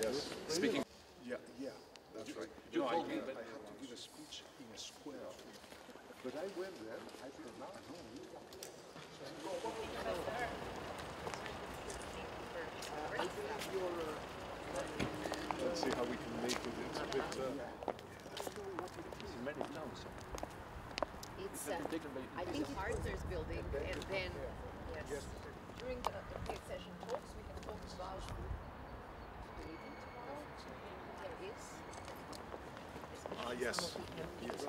Yes. Speaking. Yeah, that's right. You know, I had to give a speech in a square, but I went there. I said, no. Let's see how we can make it. It's a bit. Many towns. It's, I think it's Partners building, and then, yes, during the pre-accession talks, we can talk about the meeting tomorrow. There is. Yes. Yes.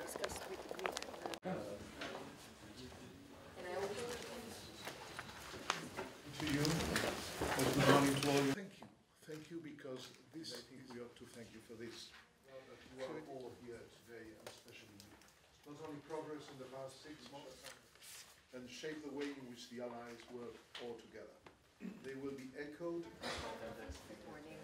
Discuss with and I also. To you. Good morning to all. Thank you, because this, I think we ought to thank you for this. You are all here today, and especially you. Not only progress in the past 6 months, and shape the way in which the Allies work all together. They will be echoed. Good morning.